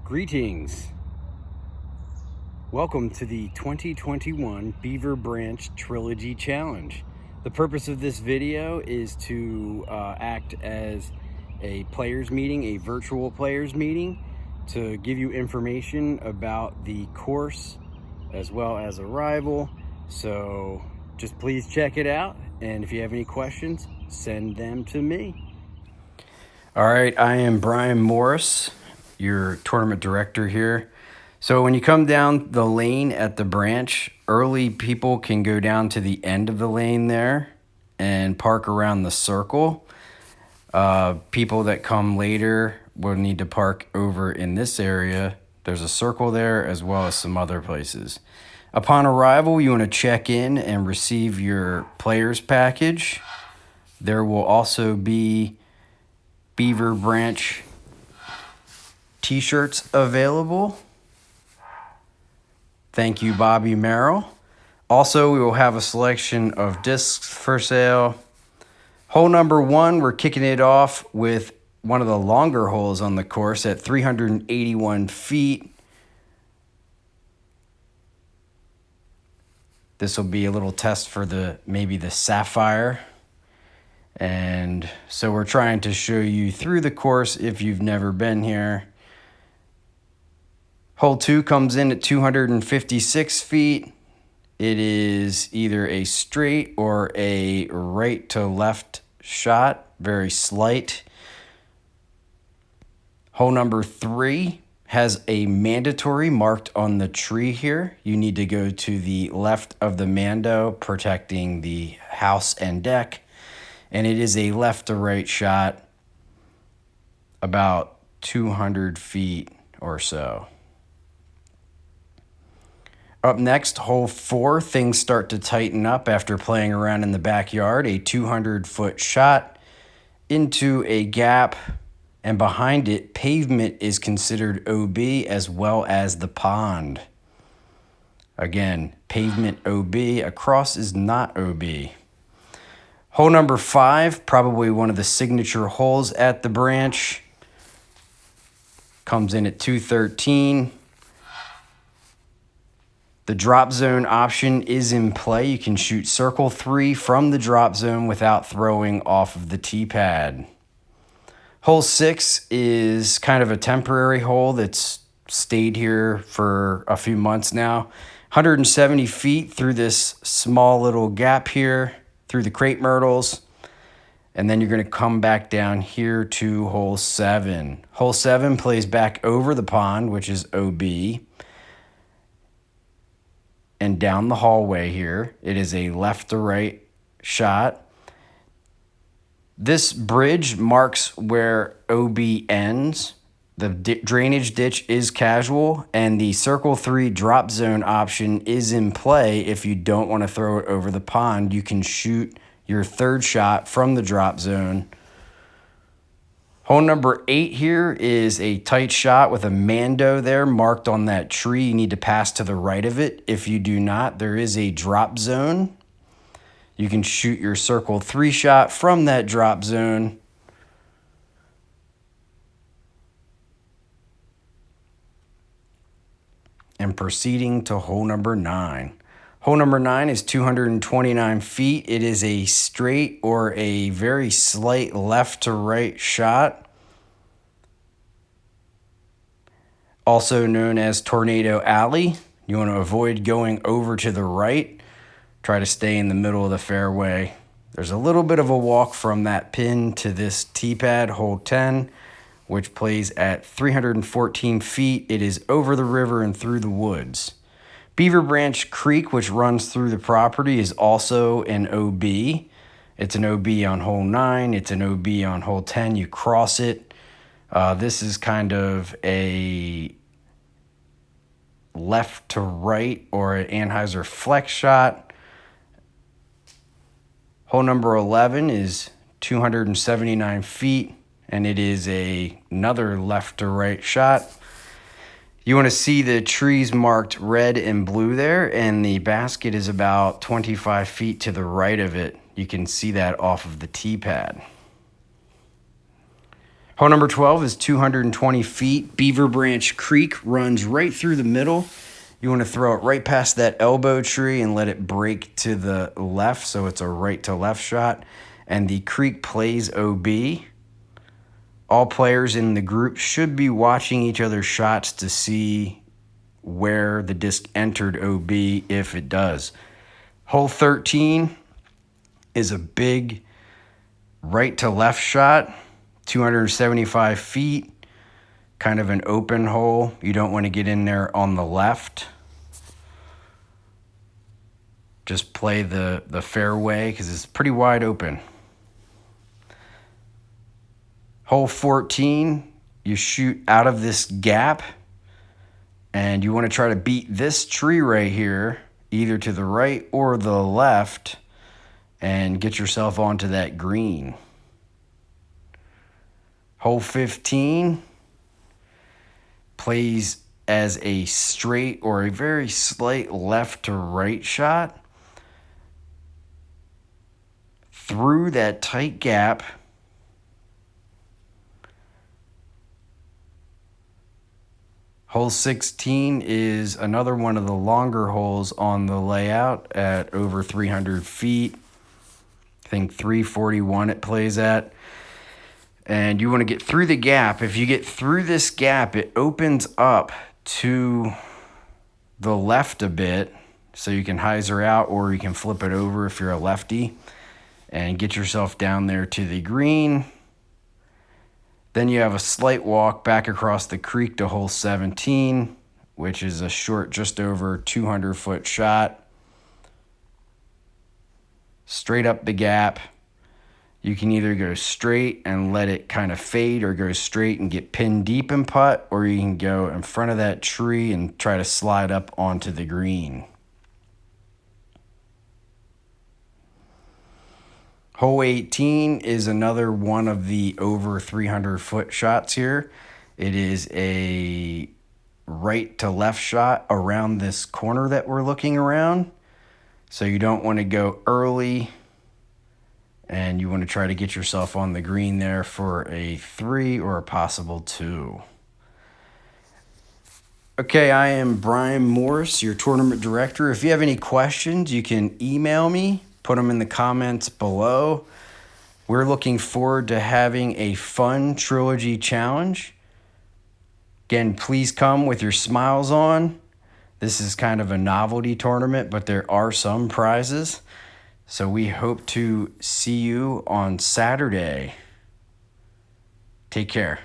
Greetings. Welcome to the 2021 Beaver Branch Trilogy Challenge. The purpose of this video is to act as a players meeting, a virtual players meeting, to give you information about the course as well as arrival. So just please check it out, and if you have any questions, send them to me. All right, I am Brian Morris, your tournament director here. So when you come down the lane at the branch, early people can go down to the end of the lane there and park around the circle. People that come later will need to park over in this area. There's a circle there as well as some other places. Upon arrival, you want to check in and receive your players package. There will also be Beaver Branch t-shirts available. Thank you, Bobby Merrill. Also, we will have a selection of discs for sale. Hole number 1, we're kicking it off with one of the longer holes on the course at 381 feet. This will be a little test for maybe the Sapphire. And so we're trying to show you through the course if you've never been here. Hole 2 comes in at 256 feet. It is either a straight or a right to left shot, very slight. Hole number 3 has a mandatory marked on the tree here. You need to go to the left of the mando, protecting the house and deck. And it is a left to right shot, about 200 feet or so. Up next, hole 4, things start to tighten up after playing around in the backyard. A 200-foot shot into a gap, and behind it, pavement is considered OB as well as the pond. Again, pavement OB, across is not OB. Hole number 5, probably one of the signature holes at the branch, comes in at 213. The drop zone option is in play. You can shoot circle 3 from the drop zone without throwing off of the tee pad. Hole 6 is kind of a temporary hole that's stayed here for a few months now. 170 feet through this small little gap here, through the crepe myrtles. And then you're going to come back down here to hole 7. Hole 7 plays back over the pond, which is OB. And down the hallway here, it is a left to right shot. This bridge marks where OB ends. The drainage ditch is casual, and the circle 3 drop zone option is in play. If you don't want to throw it over the pond, you can shoot your third shot from the drop zone. Hole number 8 here is a tight shot with a mando there marked on that tree. You need to pass to the right of it. If you do not, there is a drop zone. You can shoot your circle 3 shot from that drop zone. And proceeding to hole number 9. Hole number 9 is 229 feet. It is a straight or a very slight left to right shot, also known as Tornado Alley. You want to avoid going over to the right. Try to stay in the middle of the fairway. There's a little bit of a walk from that pin to this tee pad, hole 10, which plays at 314 feet. It is over the river and through the woods. Beaver Branch Creek, which runs through the property, is also an OB. It's an OB on hole 9. It's an OB on hole 10. You cross it. This is kind of a left to right or an Anheuser flex shot. Hole number 11 is 279 feet, and it is another left to right shot. You want to see the trees marked red and blue there, and the basket is about 25 feet to the right of it. You can see that off of the tee pad. Hole number 12 is 220 feet. Beaver Branch Creek runs right through the middle. You want to throw it right past that elbow tree and let it break to the left, so it's a right to left shot. And the creek plays OB. All players in the group should be watching each other's shots to see where the disc entered OB if it does. Hole 13 is a big right to left shot, 275 feet, kind of an open hole. You don't want to get in there on the left. Just play the fairway because it's pretty wide open. Hole 14, you shoot out of this gap and you want to try to beat this tree right here, either to the right or the left, and get yourself onto that green. Hole 15 plays as a straight or a very slight left to right shot through that tight gap. Hole 16 is another one of the longer holes on the layout at over 300 feet. I think 341 it plays at. And you want to get through the gap. If you get through this gap, it opens up to the left a bit, so you can hyzer out or you can flip it over if you're a lefty and get yourself down there to the green. Then you have a slight walk back across the creek to hole 17, which is a short, just over 200-foot shot. Straight up the gap. You can either go straight and let it kind of fade, or go straight and get pinned deep and putt, or you can go in front of that tree and try to slide up onto the green. Hole 18 is another one of the over 300-foot shots here. It is a right to left shot around this corner that we're looking around. So you don't want to go early, and you want to try to get yourself on the green there for a 3 or a possible 2. Okay, I am Brian Morris, your tournament director. If you have any questions, you can email me. Put them in the comments below. We're looking forward to having a fun trilogy challenge. Again, please come with your smiles on. This is kind of a novelty tournament, but there are some prizes. So we hope to see you on Saturday. Take care.